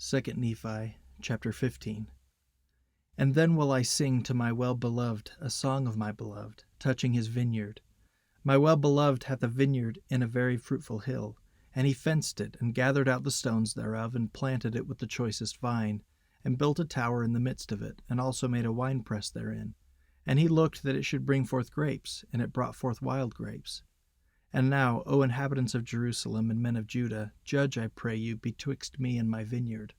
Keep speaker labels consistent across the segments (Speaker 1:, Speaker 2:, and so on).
Speaker 1: 2 Nephi chapter 15. And then will I sing to my well-beloved a song of my beloved, touching his vineyard. My well-beloved hath a vineyard in a very fruitful hill, and he fenced it, and gathered out the stones thereof, and planted it with the choicest vine, and built a tower in the midst of it, and also made a winepress therein. And he looked that it should bring forth grapes, and it brought forth wild grapes. And now, O inhabitants of Jerusalem and men of Judah, judge, I pray you, betwixt me and my vineyard.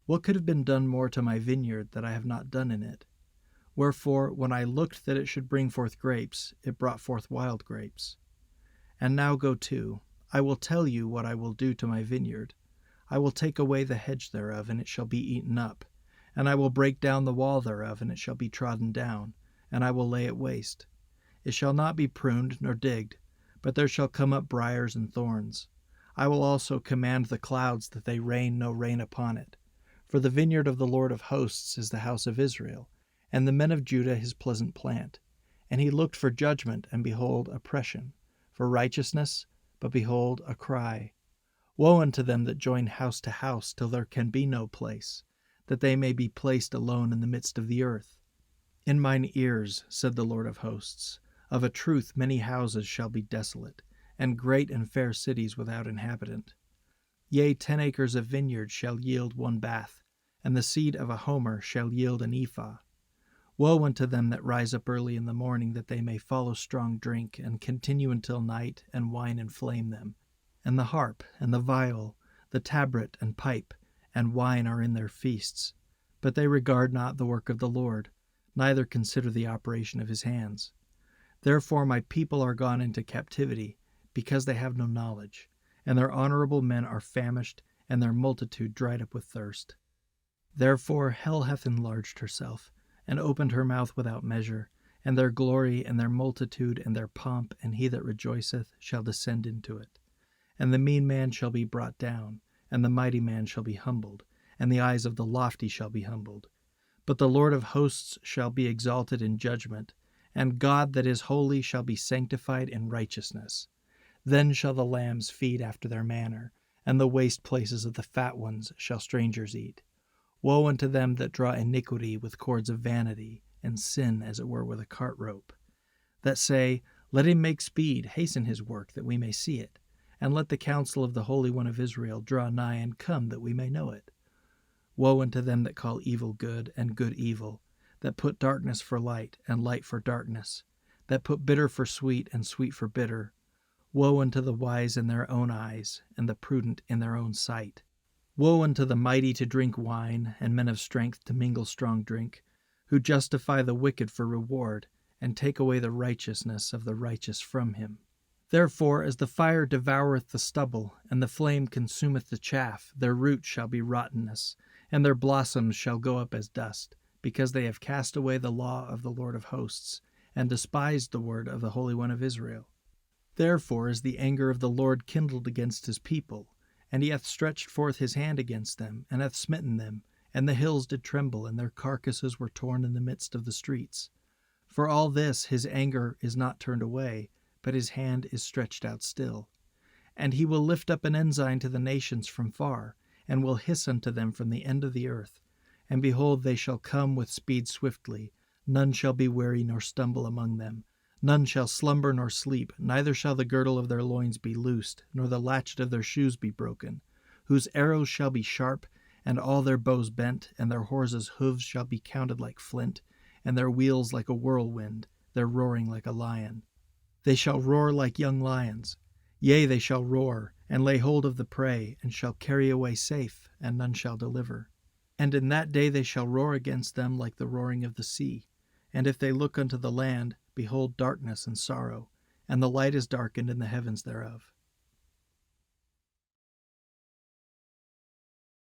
Speaker 1: What could have been done more to my vineyard that I have not done in it? Wherefore, when I looked that it should bring forth grapes, it brought forth wild grapes. And now go to, I will tell you what I will do to my vineyard. I will take away the hedge thereof, and it shall be eaten up. And I will break down the wall thereof, and it shall be trodden down, and I will lay it waste. It shall not be pruned nor digged, but there shall come up briars and thorns. I will also command the clouds that they rain no rain upon it. For the vineyard of the Lord of hosts is the house of Israel, and the men of Judah his pleasant plant. And he looked for judgment, and behold, oppression; for righteousness, but behold, a cry. Woe unto them that join house to house, till there can be no place, that they may be placed alone in the midst of the earth. In mine ears, said the Lord of hosts, of a truth many houses shall be desolate, and great and fair cities without inhabitant. Yea, 10 acres of vineyard shall yield 1 bath, and the seed of a homer shall yield an ephah. Woe unto them that rise up early in the morning, that they may follow strong drink, and continue until night, and wine inflame them. And the harp, and the viol, the tabret, and pipe, and wine are in their feasts. But they regard not the work of the Lord, neither consider the operation of his hands. Therefore my people are gone into captivity, because they have no knowledge, and their honorable men are famished, and their multitude dried up with thirst. Therefore hell hath enlarged herself, and opened her mouth without measure, and their glory, and their multitude, and their pomp, and he that rejoiceth shall descend into it. And the mean man shall be brought down, and the mighty man shall be humbled, and the eyes of the lofty shall be humbled. But the Lord of hosts shall be exalted in judgment, and God that is holy shall be sanctified in righteousness. Then shall the lambs feed after their manner, and the waste places of the fat ones shall strangers eat. Woe unto them that draw iniquity with cords of vanity, and sin as it were with a cart rope. That say, Let him make speed, hasten his work, that we may see it. And let the counsel of the Holy One of Israel draw nigh and come, that we may know it. Woe unto them that call evil good, and good evil, that put darkness for light, and light for darkness, that put bitter for sweet, and sweet for bitter. Woe unto the wise in their own eyes, and the prudent in their own sight. Woe unto the mighty to drink wine, and men of strength to mingle strong drink, who justify the wicked for reward, and take away the righteousness of the righteous from him. Therefore, as the fire devoureth the stubble, and the flame consumeth the chaff, their root shall be rottenness, and their blossoms shall go up as dust, because they have cast away the law of the Lord of hosts, and despised the word of the Holy One of Israel. Therefore is the anger of the Lord kindled against his people, and he hath stretched forth his hand against them, and hath smitten them, and the hills did tremble, and their carcasses were torn in the midst of the streets. For all this his anger is not turned away, but his hand is stretched out still. And he will lift up an ensign to the nations from far, and will hiss unto them from the end of the earth. And behold, they shall come with speed swiftly. None shall be weary nor stumble among them. None shall slumber nor sleep, neither shall the girdle of their loins be loosed, nor the latchet of their shoes be broken. Whose arrows shall be sharp, and all their bows bent, and their horses' hoofs shall be counted like flint, and their wheels like a whirlwind, their roaring like a lion. They shall roar like young lions. Yea, they shall roar, and lay hold of the prey, and shall carry away safe, and none shall deliver. And in that day they shall roar against them like the roaring of the sea. And if they look unto the land, behold darkness and sorrow, and the light is darkened in the heavens thereof.